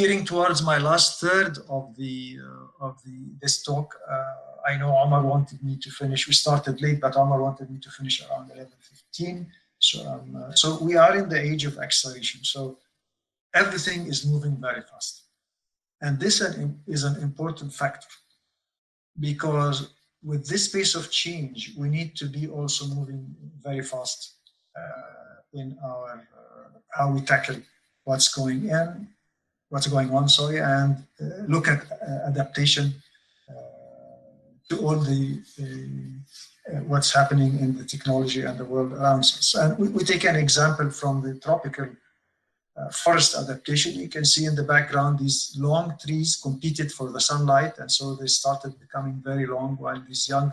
gearing towards my last third of this talk. I know Omar wanted me to finish. We started late, but Omar wanted me to finish around 11:15. So we are in the age of acceleration. So everything is moving very fast, and this is an important factor, because with this pace of change, we need to be also moving very fast in our how we tackle what's going on, and look at adaptation to all the what's happening in the technology and the world around us. And we take an example from the tropical forest adaptation. You can see in the background these long trees competed for the sunlight, and so they started becoming very long, while these young,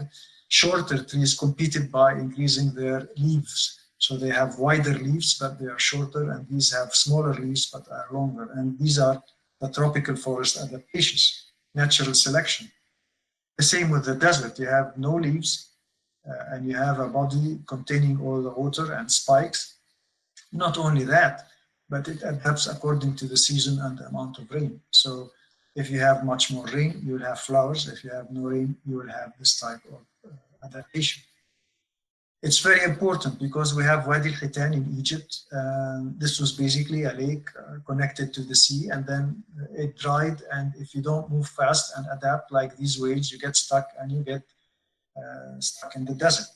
shorter trees competed by increasing their leaves. So they have wider leaves, but they are shorter, and these have smaller leaves, but are longer. And these are the tropical forest adaptations, natural selection. The same with the desert. You have no leaves, and you have a body containing all the water and spikes. Not only that, but it adapts according to the season and the amount of rain. So if you have much more rain, you will have flowers. If you have no rain, you will have this type of adaptation. It's very important because we have Wadi al-Khitan in Egypt. This was basically a lake connected to the sea, and then it dried. And if you don't move fast and adapt like these waves, you get stuck, and you get stuck in the desert.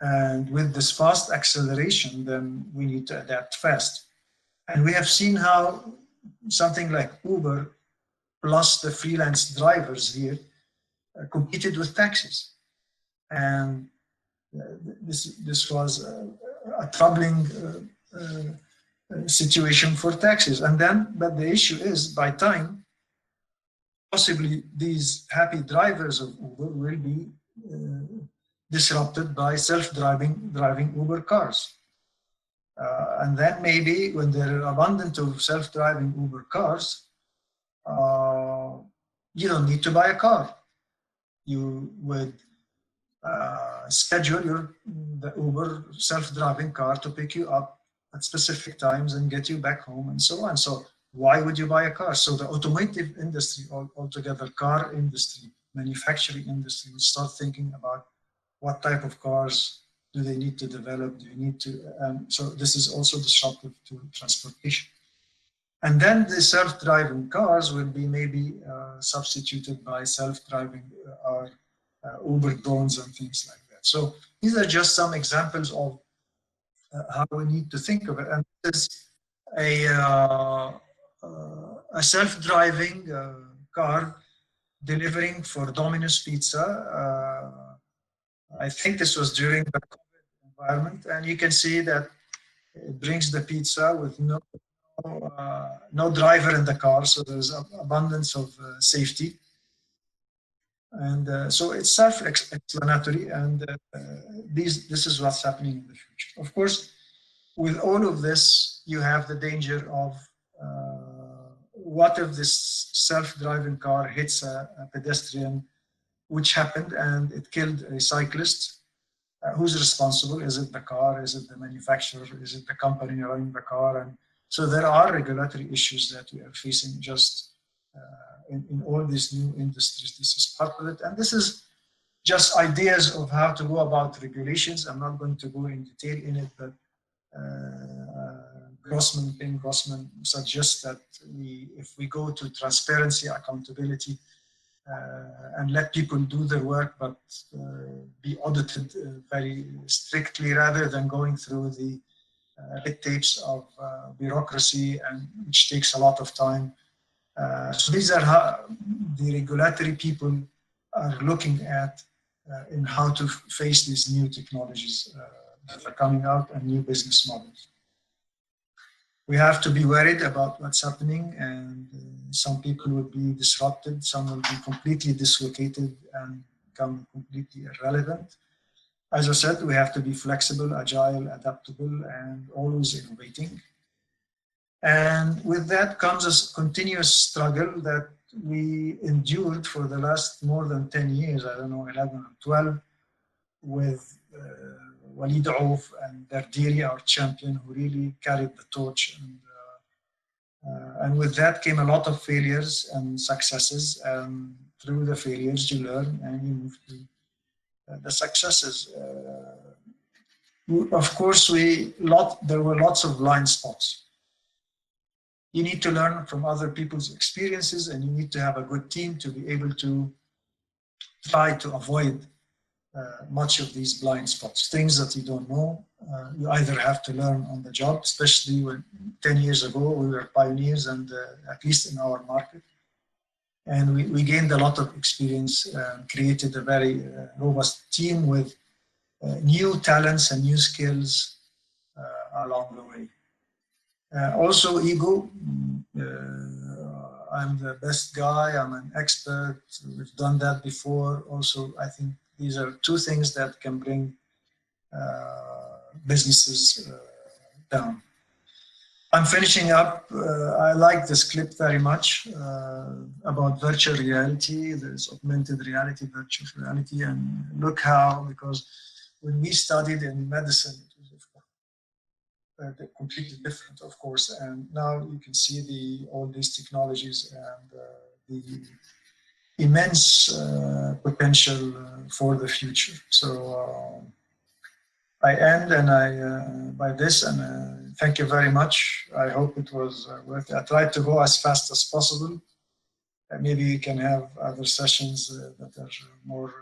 And with this fast acceleration, then we need to adapt fast. And we have seen how something like Uber plus the freelance drivers here competed with taxis. And this was a troubling situation for taxis. And then, but the issue is, by time, possibly these happy drivers of Uber will be disrupted by driving Uber cars. And then maybe when there are abundant of self-driving Uber cars, you don't need to buy a car. You would schedule the Uber self-driving car to pick you up at specific times and get you back home, and so on. So why would you buy a car? So the automotive industry altogether, car industry, manufacturing industry, would start thinking about what type of cars do they need to develop? Do you need to? So this is also disruptive to transportation. And then the self-driving cars will be maybe substituted by self-driving or Uber drones and things like that. So these are just some examples of how we need to think of it. And this is a self-driving car delivering for Domino's Pizza. I think this was during the COVID environment, and you can see that it brings the pizza with no driver in the car, so there's abundance of safety. And so it's self-explanatory, and this is what's happening in the future. Of course, with all of this, you have the danger of what if this self-driving car hits a pedestrian, which happened, and it killed a cyclist. Who's responsible? Is it the car? Is it the manufacturer? Is it the company running the car? And so there are regulatory issues that we are facing just in all these new industries. This is part of it. And this is just ideas of how to go about regulations. I'm not going to go in detail in it, but Ben Grossman suggests that if we go to transparency, accountability, and let people do their work, but be audited very strictly, rather than going through the red tapes of bureaucracy, and which takes a lot of time. So these are how the regulatory people are looking at in how to face these new technologies that are coming out and new business models. We have to be worried about what's happening, and some people will be disrupted, some will be completely dislocated and become completely irrelevant. As I said, we have to be flexible, agile, adaptable, and always innovating. And with that comes a continuous struggle that we endured for the last more than 10 years, I don't know, 11 or 12, with Walid Auf and Dardiri, our champion, who really carried the torch. And with that came a lot of failures and successes. Through the failures, you learn and you move to the successes. Of course, there were lots of blind spots. You need to learn from other people's experiences, and you need to have a good team to be able to try to avoid much of these blind spots, things that you don't know. You either have to learn on the job, especially when 10 years ago we were pioneers, and at least in our market. And we gained a lot of experience, created a very robust team with new talents and new skills along the way. Also ego. I'm the best guy, I'm an expert, we've done that before. Also, I think these are two things that can bring businesses down. I'm finishing up. I like this clip very much about virtual reality. There's augmented reality, virtual reality, and look how, because when we studied in medicine, it was completely different, of course, and now you can see all these technologies and the immense potential for the future. So I end by this, and thank you very much. I hope it was worth it. I tried to go as fast as possible. Maybe we can have other sessions that are more